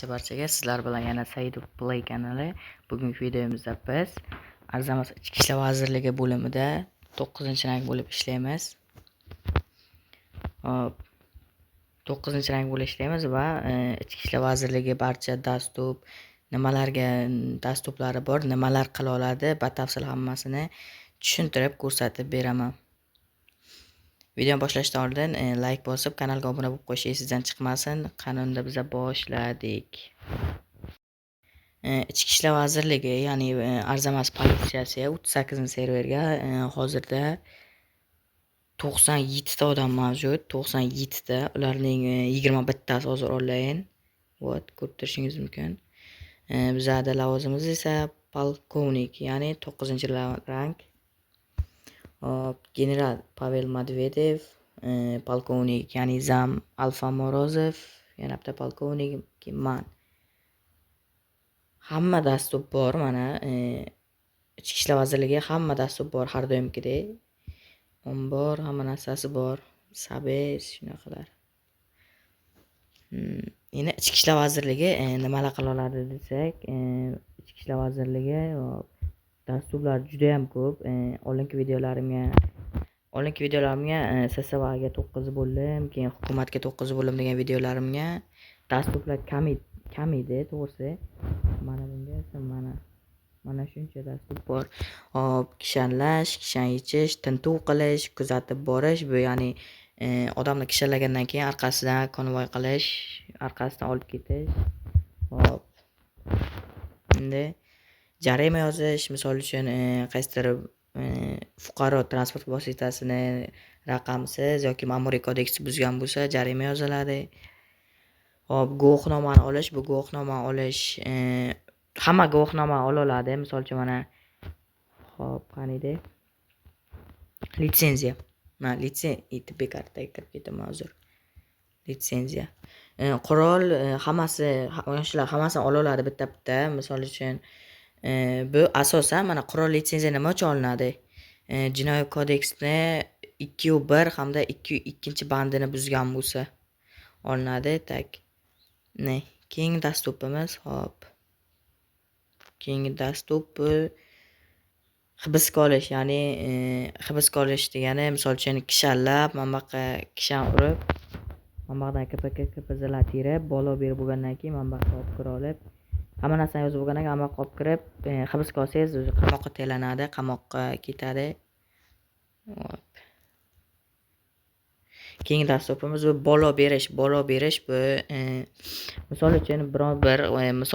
Barchaga sizlar bilan yana Saidov Play kanali. Bugungi videomizda biz Arzamas Ichki ishlar vazirligi bo'limida 9-rangi bo'lib ishlaymiz. Hop. 9-rangi bo'lib ishlaymiz va Ichki ishlar vazirligi barcha dastur nimalarga dasturlari bor, nimalar qila oladi, batafsil hammasini tushuntirib ko'rsatib beraman. Videoni boshlashdan oldin like bosib, kanalga obuna bo'lib qo'yish esingizdan chiqmasin. Qanunda biza boshladik. Ichki ishlar vazirligi, ya'ni Arzamas politsiyasi 38-serverga hozirda 97 ta odam mavjud. 97 ta. Ularning 21 tasi hozir onlayn. Vot, ko'rib turishingiz mumkin. Bizada lavozimimiz esa polkovnik, ya'ni 9-rang. General Pavel Medvedev, polkovnik, ya'ni Zam Alfa Morozov, yana bitta polkovnik man. Hamma dastur bor, mana Ichki ishlar vazirligi hamma dastur bor, har doimgidek. Bor, hamma narsasi bor. Sabes shunaqalar. Endi Ichki ishlar vazirligi nimalar qila oladi desak, Ichki ishlar vazirligi dasturlar juda ham ko'p. Oldingi videolarimga SSVga 9 bo'lim, keyin hukumatga 9 bo'lim degan videolarimga dasturlar kam edi, to'g'risi. Mana bunga mana shuncha dastur bor. Kishanlash, kishan yechish, tintuv qilish, kuzatib borish, bu ya'ni odamni kishanlagandan keyin orqasidan konvoy qilish, orqasidan olib ketish. Hop. Endi jarima yozish, misol uchun qaysidir fuqaro transport vositasini raqamsiz yoki ma'muriy kodeksni buzgan bo'lsa, jarima yoziladi. Hop, guvohnomani olish, bu guvohnomani olish hamma guvohnoma ola oladi. Misol uchun mana hop, qaniydi? Litsenziya. Mana litsenziya bekartaga kirib ketaman hozir. Litsenziya. Qurol yoshlar hammasini ola oladi bitta-bitta. Misol uchun bu asosan mana qurol litsenziya nima uchun olinadi? Jinoiy kodeksni 2.1 hamda 2.2 bandini buzgan bo'lsa olinadi. Keyingi dasturimiz, hop. Keyingi dastur hibsga olish, ya'ni hibsga olish degani misol uchun kishanlab, mana bu yoqqa kishan urib, mana bu yoqdan KPZlar terib, bolo berib bo'lgandan keyin mana bu yoqqa olib kira olib, hamma narsani yozib bo'lgandan keyin mana bu yoqqa olib kirib, hibsga olsangiz qamoqqa taylanadi, qamoqqa ketadi. Hop. Keyingi dasturimiz bu bolo berish. Bolo berish bu misol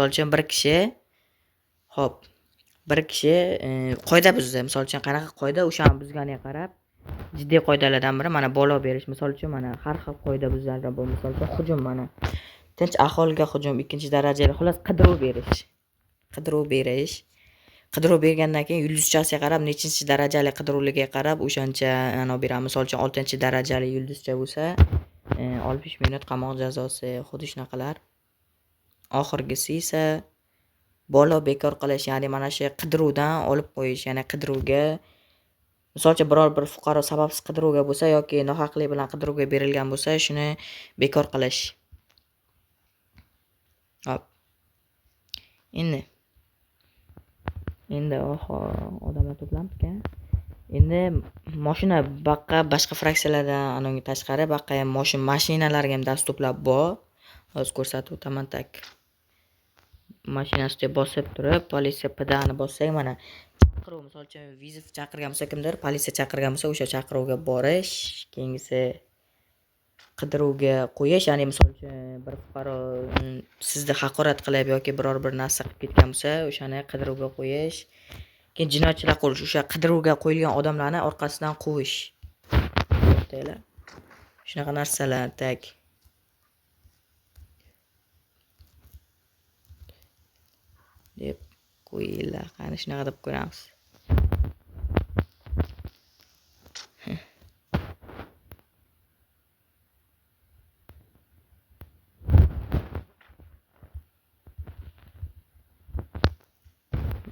uchun bir kishi bir kishi qoida buzdi. Misol uchun qanaqa qoida, o'shani buzganiga qarab jiddiy qoidalardan biri mana bolo berish. Misol uchun mana har xil qoida buziladi. Bu misol uchun hujum, mana tinch aholiga hujum, 2-darajali, xolos qidiruv berish. Qidiruv bergandan keyin yulduzchasiga qarab, nechinchi darajali qidiruvligiga qarab o'shancha beramiz. Misol uchun 6-darajali yulduzcha bo'lsa, 60 minut qamoq jazosi, xuddi shunaqalar. Oxirgisi esa bolo bekor qilish, ya'ni mana shu qidiruvdan olib qo'yish, ya'ni qidiruvga misol uchun biror bir fuqaro sababsiz qidiruvga bo'lsa yoki nohaqlik bilan qidiruvga berilgan bo'lsa, shuni bekor qilish. Hop. Endi odamlar to'planibdi. Endi mashina boshqa fraksiyalardan tashqari ham mashinalarga ham dasturlar bor. Hozir ko'rsatib o'taman. Mashinasiga bosib turib, politsiya pedani bossak, mana chaqiruv, misol uchun vizov chaqirgan bo'lsa, kimdir politsiya chaqirgan bo'lsa, o'sha chaqiruvga borish, keyingisi qidiruvga qo'yish, ya'ni misol uchun bir fuqaro sizni haqorat qilib yoki biror bir narsa qilib ketgan bo'lsa, o'shani qidiruvga qo'yish. Keyin jinoyatchilar qo'yish, o'sha qidiruvga qo'yilgan odamlarni orqasidan quvish. Shunaqa narsalar deb qo'yinglar. Qani shunaqa deb ko'ramiz.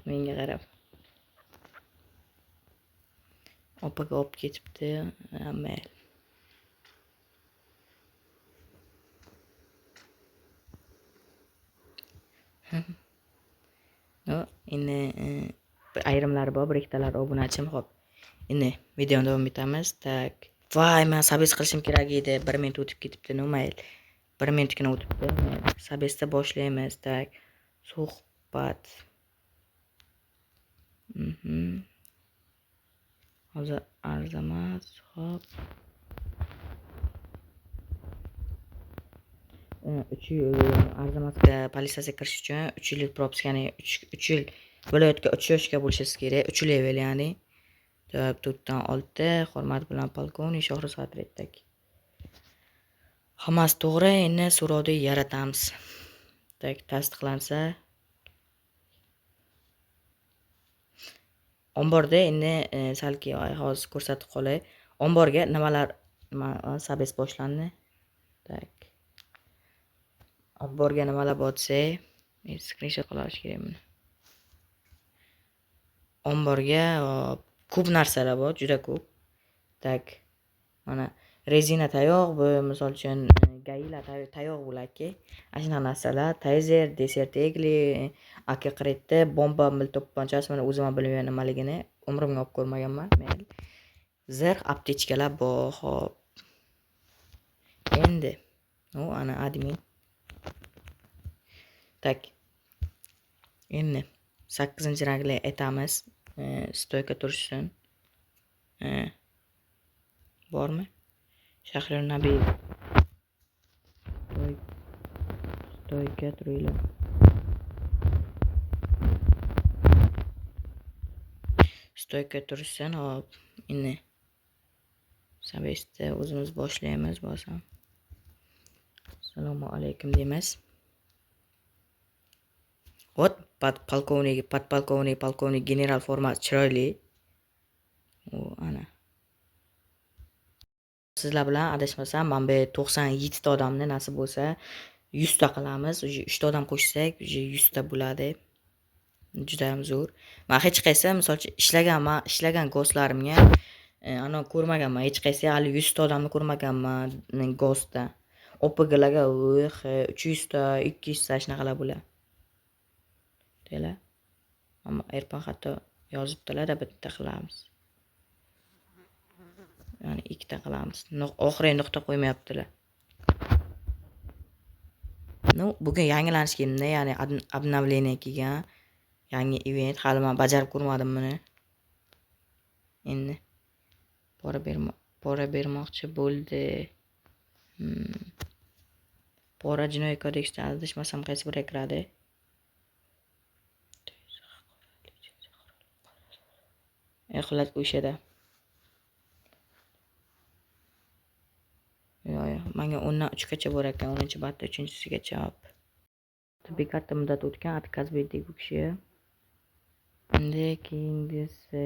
Menga qarab. Opaga olib ketibdi. Mayli. No, endi ayrimlari bor, bir ikkitalar obunachim. Xo'p. Endi videoni davom etamiz. Tak. Voy, men sabes qilishim kerak edi. 1 minut o'tib ketibdi, no mayli. 1 minutgina o'tibdi. Sabesda boshlaymiz. Tak. Suhbat. Hozir arzamas. Xo'p. 3 yil arzamasga politsiyasiga kirish uchun 3 yillik propiska, ya'ni 3 yil viloyatga 3 yoshga bo'lishingiz kerak. 3 level, ya'ni 4dan 6. Hurmat bilan polkovnik Shohrisabz Reddak. Hammasi to'g'ri. Endi so'rovni yaratamiz. Tak, tasdiqlansa. Omborda endi salki hozir ko'rsatib qolay. Omborga nimalar sabes boshlandi. Tak. Omborga nimalar botsa, screenshot qilish kerak buni. Omborga ko'p narsalar bor, juda ko'p. Tak. Mana rezina tayoq, bu misol uchun gailar tayoq bo'ladi. Ashuna narsalar, tazer, desert egli, AK-47, bomba milto'pponchasi, mana o'zim ham bilmayman nimaligini, umrimga olib ko'rmaganman. Mayli. Zirh aptechkalar bor. Xo'p. Endi ana admin. Tak. Endi 8-rangli aytamiz. Stoyka turishsin. Bormi? Shahriyor Nabiyev. Stoyka turinglar. Stoyka turishsin. Hop, endi sabesda o'zimiz boshlaymiz. Bosam. Assalomu alaykum deymiz. Ot, podpolkovnik, general formasi chiroyli. Ana. Sizlar bilan adashmasam, men bu 97 ta odamni nasib bo'lsa 100 ta qilamiz. 3 ta odam qo'shsak, 100 ta bo'ladi. Juda ham zo'r. Men hech qaysi, masalan, ishlagan ghostlarimga ana ko'rmaganman. Hech qaysi hali 100 ta odamni ko'rmaganman ghostda. OPGlarga 300 ta, 200 ta shunaqalar bo'ladi. Deylar. Ammo Erpan hatto yozibdilar-da, bitta qilamiz. Ya'ni 2 ta qilamiz. Oxiriga nuqta qo'ymayaptilar. No, bugun yangilanish keldi, ya'ni обновление kelgan. Yangi event, hali men bajarib ko'rmadim buni. Endi pora bermoqchi bo'ldi. Pora jinoiy kodeksda adashmasam qaysi biriga kiradi? Xullas o'shada. Yo'q, menga 10dan 3 gacha bor ekan, 10-batda 3-sigacha. Tabiiy katta muddat o'tgan, отказ berdik bu kishiga. Endi keyingisi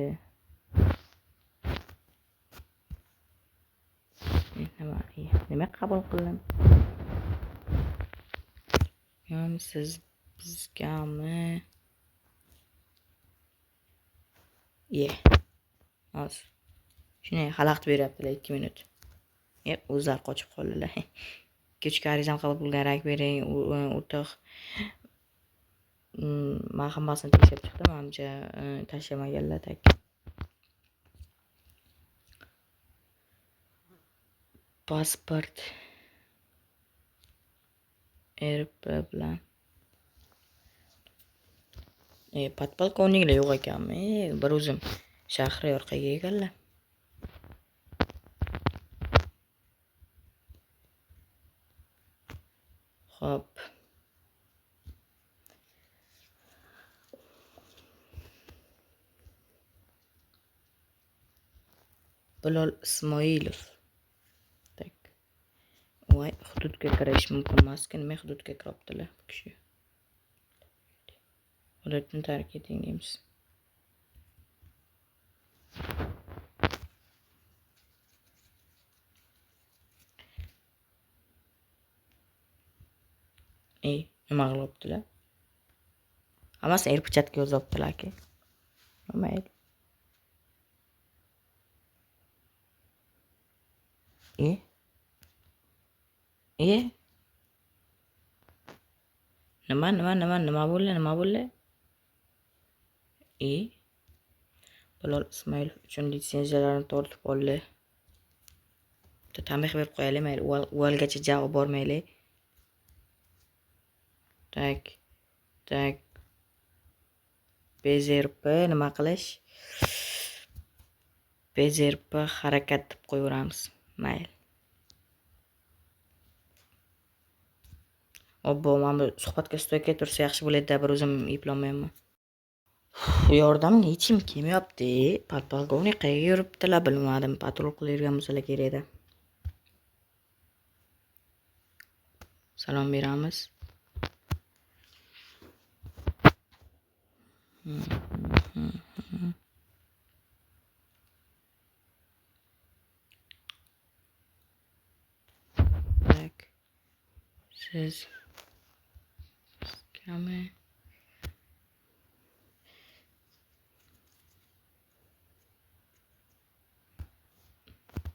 nima qabul qildim? Siz bizgami? Hozir. Shuni xalaqit beryaptilar 2 minut. O'zlari qochib qoldilar. Kechki arizam qabul qilgan, rak bering, o'rtoq. Men hammasini tekshirib chiqdim, menimcha tashlamaganlar tak. Pasport RP bilan podpolkovniklar yo'q ekanmi? Bir o'zim Shahriyor qayerga ekanlar? Xo'p. Bilol Ismoilov. Tak. Voy, hududga kirish mumkin emas-ku, nima hududga kiribdilar bu kishi? Hududni tark eting deymiz. Nima qilibdilar? Hammasi airpichatga yozibdilar-ki. Mayli. Nima bo'ldi? Bilol Ismoilov uchun litsenziyalarni tortib oldi. Tanbeh berib qo'yaylik, mayli. Uvalgacha javob bormaylik. Tak. BZRP nima qilish? BZRP harakat deb qo'yaveramiz. Mayli. Obbo, men bu suhbatga stoyka tursa yaxshi bo'ladi-da, bir o'zim eplolmayman. Yordamga hech kim kelmayapti. Podpolkovnik qayerga yuribdilar bilmadim. Patrul qilib yurgan bo'lsalar kerak-da. Salom beramiz. Tak. Siz kami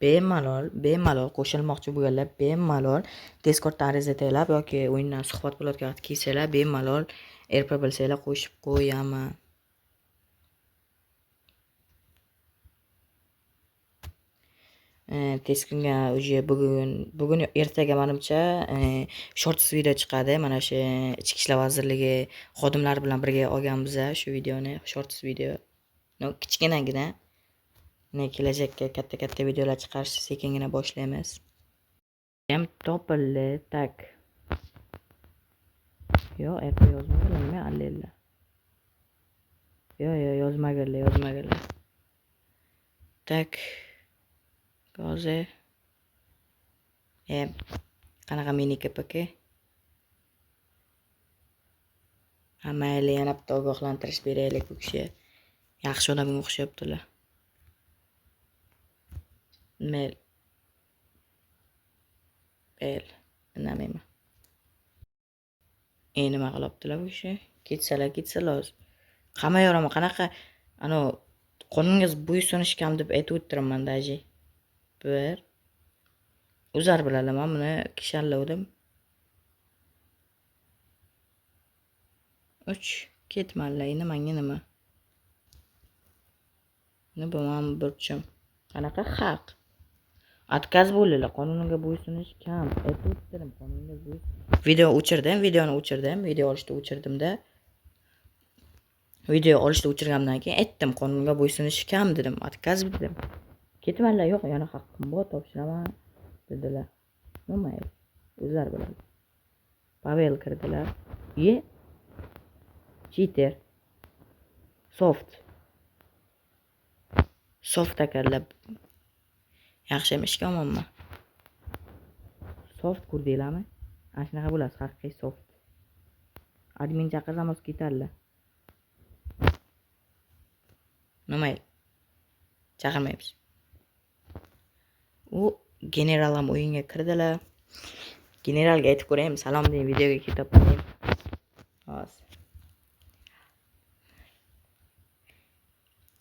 bemalol qo'shilmoqchi bo'lganlar bemalol Discorddan ariza tayyorlab yoki o'yindan suhbat bo'layotgan vaqt kelsalar bemalol RP bilsanglar qo'shib qo'yaman. Tez kunga уже bugun ertaga menimcha shorts video chiqadi. Mana shu Ichki ishlar vazirligi xodimlari bilan birga olganmiz shu videoni, shorts video. Kichkinagina kelajakka katta videolar chiqarishni sekingina boshlaymiz. Ham topildi, tak. Yo, RP yozmaganlar, allella. Yo, yozmaganlar. Tak. Hozir qanaqa mini KPK? Mayli, yana bitta ogohlantirish beraylik bu kishi. Yaxshi odamga o'xshayaptilar. Indamayman. Nima qilibdilar bu kishi? Ketsalar hozir. Qamayoraman, qanaqa qonunga bo'ysunish kam deb aytib o'tiraman daji. Bir o'zar bilaman, men buni kishanlavdim. 3 ketmanlar, menga nima? Bu men burchim. Qanaqa haq? Отказ bo'ldilar, qonunga bo'ysunish kam. Aytib o'tirim, qonunga video o'chirdim, videoni o'chirdim, video olishda o'chirdim-da. Video olishda o'chirgandan keyin aytdim, qonunga bo'ysunish kam dedim, отказ dedim. Ketmanlar, yo'q, yana haqqim bor, topshiraman dedilar. Nima? O'zlar biladi. Pavel kirdilar. Cheater. Soft ekanlar. Yaxshi emishga omonmi? Soft ko'rdinglarmi? Ana shunaqa bo'lasiz, haqiqiy soft. Admin chaqiramiz ketarlar. Nima? Chaqirmaymiz. U general ham o'yinga kirdilar. Generalga aytib ko'raymi, salom deng, videoga ketyapman. Hozir.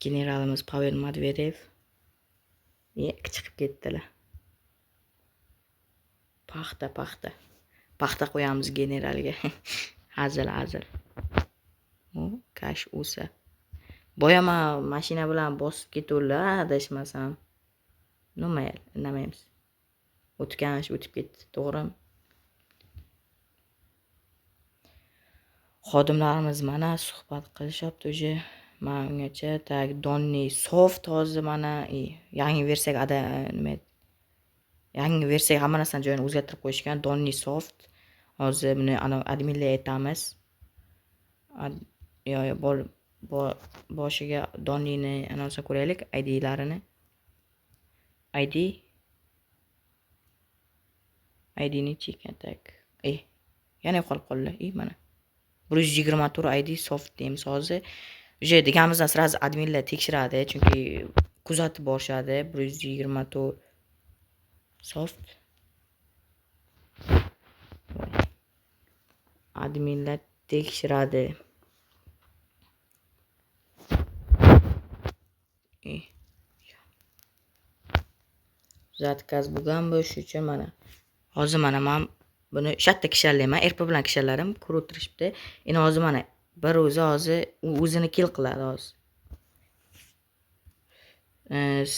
Generalimiz Pavel Medvedev chiqib ketdilar. Paxta qo'yamiz generalga. Hazil. U kash o'sa. Boyama mashina bilan bosib ketdilar, adashmasam. Nima, indamaymiz. O'tib ketdi, to'g'rimi? Xodimlarimiz mana suhbat qilishyapti o'zi. Men ungacha tag Donni soft hozir mana yangi versiyaga yangi versiyaga hamma narsani joyini o'zgartirib qo'yishgan. Donni soft. Hozir buni adminlarga aytamiz. Boshiga Donnini anonsini ko'raylik, IDlarini. IDni chekkan tak. Yana yo'qolib qoldi. Mana 124 ID soft deymiz hozir. Уже deganimizdan sразу adminlar tekshiradi, chunki kuzatib borishadi. 124 soft. Adminlar tekshiradi. Zatkaz bo'lgan bo'lishi uchun mana. Hozir men Buni shatta kishanlayman, erpa bilan kishanlarim ko'rib o'tirishibdi. Endi hozir mana bir hozir o'zini kill qiladi hozir.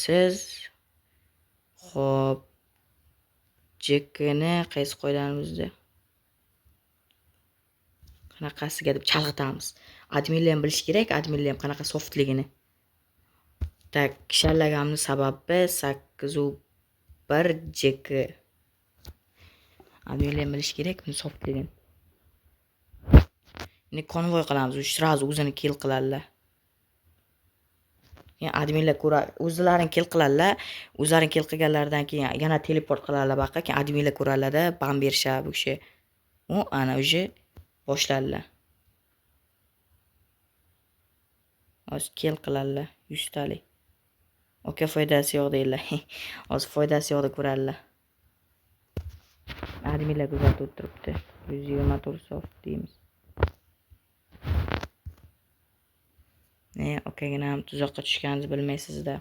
Siz xo'p Jekini qaysi qo'yganimizda qanaqasiga deb chalg'itamiz. Adminlar ham bilish kerak, adminlar ham qanaqa softligini. Tak, kishanlaganimning sababi 801 Jeki. Adminlar ham bilish kerak buni softligini. Endi konvoy qilamiz, sразу o'zini kill qiladilar. Yani adminlar ko'ra o'zlarini kill qiladilar. O'zlarini kill qilganlaridan keyin yana teleport qiladilar baqa, keyin adminlar ko'radilar-da, bam berishadi bu kishi. U ana o'sha boshladilar. Hozir kill qiladilar 100 talik. Oka foydasi yo'q deydilar. Hozir foydasi yo'q deb ko'radilar. Adminlar kuzatib o'tiribdi. 124 soft deymiz. Okagina ham tuzoqqa tushganingizni bilmaysiz-da.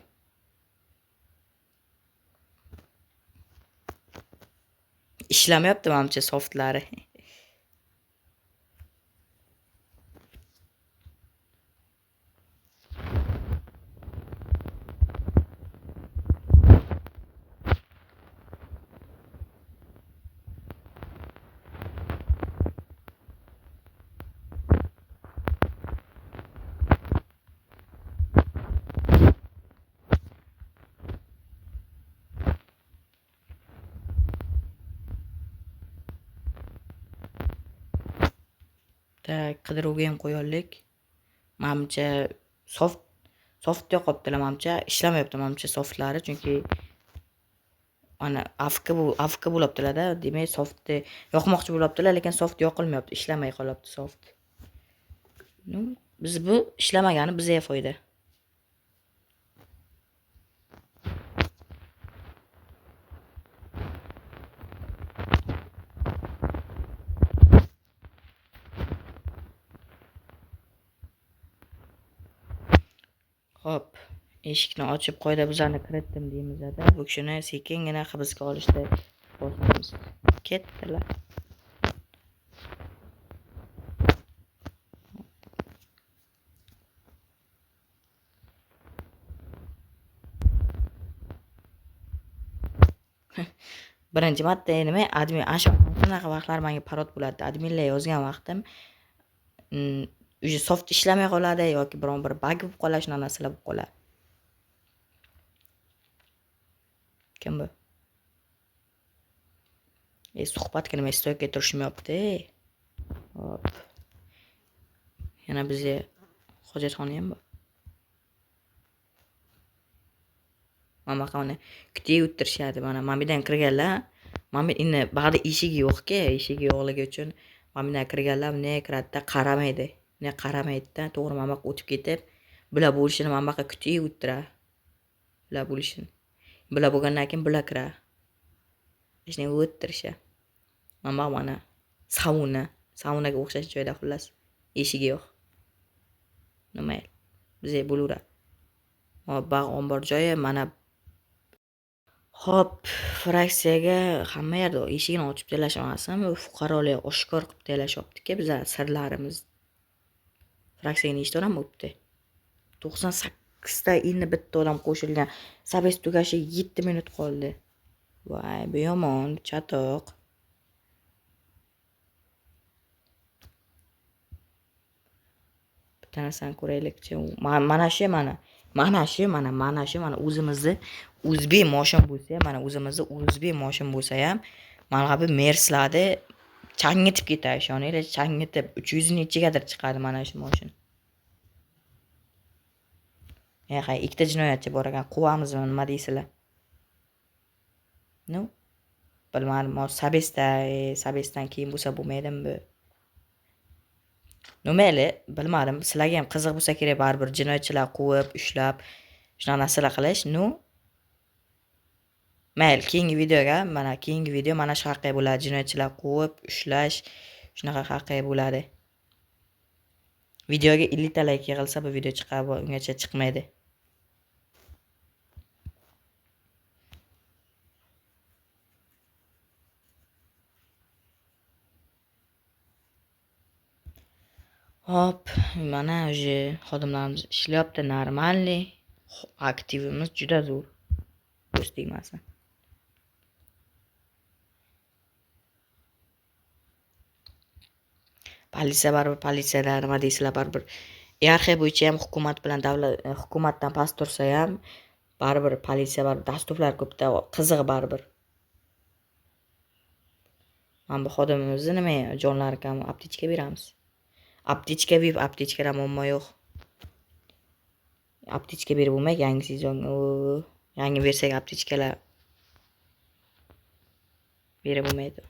Ishlamayapti menimcha softlari. Tak, qidiruvga ham qo'yaylik. Menimcha soft yo'qotdilar menimcha, ishlamayapti menimcha softlari, chunki ana afk bo'libdilar-da, demak softni yoqmoqchi bo'libdilar, lekin soft yoqilmayapti, ishlamay qolyapti soft. Biz bu ishlamagani bizga foyda. Hop, eshikni ochib qo'yda bizlarni kiritdim deymiz-da. Bu kishini sekingina hibsga olishdi. Bosamiz. Ketdilar. Birinchi marta nima admin shunaqa vaqtlar menga parod bo'ladi. Adminlar yozgan vaqtim o'sha soft ishlamay qoladi yoki biron bir bug bo'lib qoladi, shunaqa narsalar bo'lib qoladi. Kim bu? Suhbatga nima stoyga turishmayapti. Hop. Yana bizga hojatxona ham bor. Mana qani kutib o'tirishadi mana. Mamidan kirganlar, mami endi bag'da eshigi yo'q-ku, eshigi yo'qligi uchun mamidan kirganlar ne kiradida qaramaydi. Ne qaramaydi-da, to'g'ri mamaqa o'tib ketib, bular bo'lishini mamaqa kutib o'tiradi. Bular bo'lishini. Bular bo'lgandan keyin bular kiradi. Hech nima o'tirisha. Mana saunaga o'xshash joyda xullas. Eshigi yo'q. Nima? Bizga bo'laveradi. Bog' ombor joyi mana. Hop, fraksiyaga hamma yerda eshigini ochib telashmasin, fuqarolar oshkor qilib telashyapti-ku bizlar sirlarimiz. Fraksiyaga nechta odam o'tdi? 98 ta endi bitta odam qo'shilgan. Sabes tugashi 7 minut qoldi. Voy, bu yomon, chatoq. Bitta narsani ko'raylik-chi. Mana shu o'zimizni o'zbek moshin bo'lsa, mana o'zimizni o'zbek moshin bo'lsa ham, mana bu Merslarni changitib ketadi, ishoninglar, changitib 300 nechigadir chiqadi mana shu moshin. Ikkita jinoyatchi bor ekan, quvamizmi, nima deysizlar? Bilmadim, Sabesdan keyin bo'lsa bo'lmaydimi bu? Mayli, bilmadim. Sizlarga ham qiziq bo'lsa kerak, baribir jinoyatchilar quvib, ushlab, shunaqa narsalar qilish. Mayli, keyingi video mana shu haqida bo'ladi. Jinoyatchilar quvib, ushlash, shunaqa haqida bo'ladi. Videoga 50 ta like yig'ilsa bu video chiqadi, ungacha chiqmaydi. Hop, mana уже xodimlarimiz ishlayapti, normalniy. Aktivimiz juda zo'r. Ko'z tegmasin. Politsiya baribir politsiyada nima deysizlar baribir. Hierarxiya bo'yicha ham hukumat bilan hukumatdan past tursa ham baribir politsiya baribir dasturlar ko'pda qizig'i baribir. Mana bu xodimimizni nima jonlari kam aptechka beramiz. Aptechka VIP, aptechkada muammo yo'q. Aptechka berib bo'lmaydi, yangi sezon. Yangi versiyaga aptechkalar berib bo'lmaydi.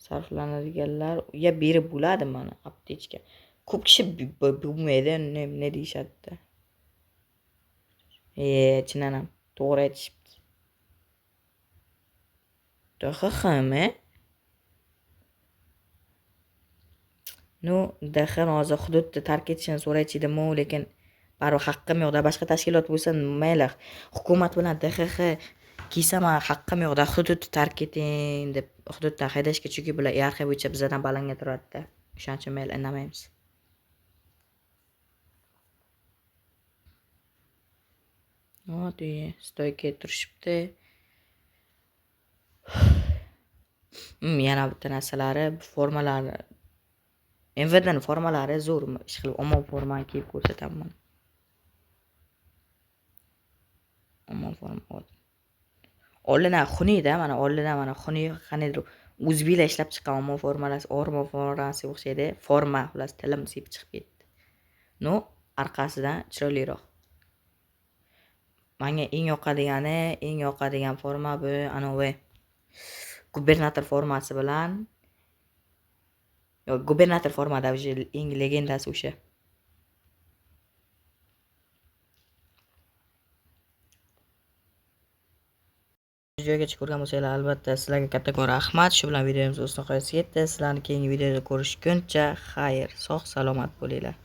Sarflanadiganlar ya berib bo'ladi mana aptechka. Ko'p kishi bo'lmaydi, ne deyishadi. Chindan ham to'g'ri aytishibdi. DXXmi? No, DX hozir hududni tark etishini so'raychidimi, lekin baribir haqqim yo'qda. Boshqa tashkilot bo'lsa mayli. Hukumat bilan DXX kelsa men haqqim yo'qda, hududni tark eting deb hududdan haydashga, chunki bular hierarxiya bo'yicha bizdan balanga turadi-da. O'shaning uchun mayli indamaymiz. Stoyga turishibdi. Yana bitta narsalari, formalari. MVDning formalari zo'r ish qilib, omon formani kiyib ko'rsataman. Omon forma. Oldindan xuniyda, mana oldindan mana xuniy qaniydir o'zbeklar ishlab chiqqan omon formalasi, ormon formasiga o'xshaydi. Forma, xullas tilim sip chiqib ketdi. No, orqasidan chiroyliroq. Menga eng yoqadigan forma bu anovi gubernator formasi bilan. Yo'q, gubernator formada eng legendasi o'sha. Videogacha ko'rgan bo'lsanglar, albatta sizlarga kattakon rahmat. Shu bilan videomiz o'z nihoyasiga yetdi. Sizlarni keyingi videoda ko'rishguncha xayr, sog' salomat bo'linglar.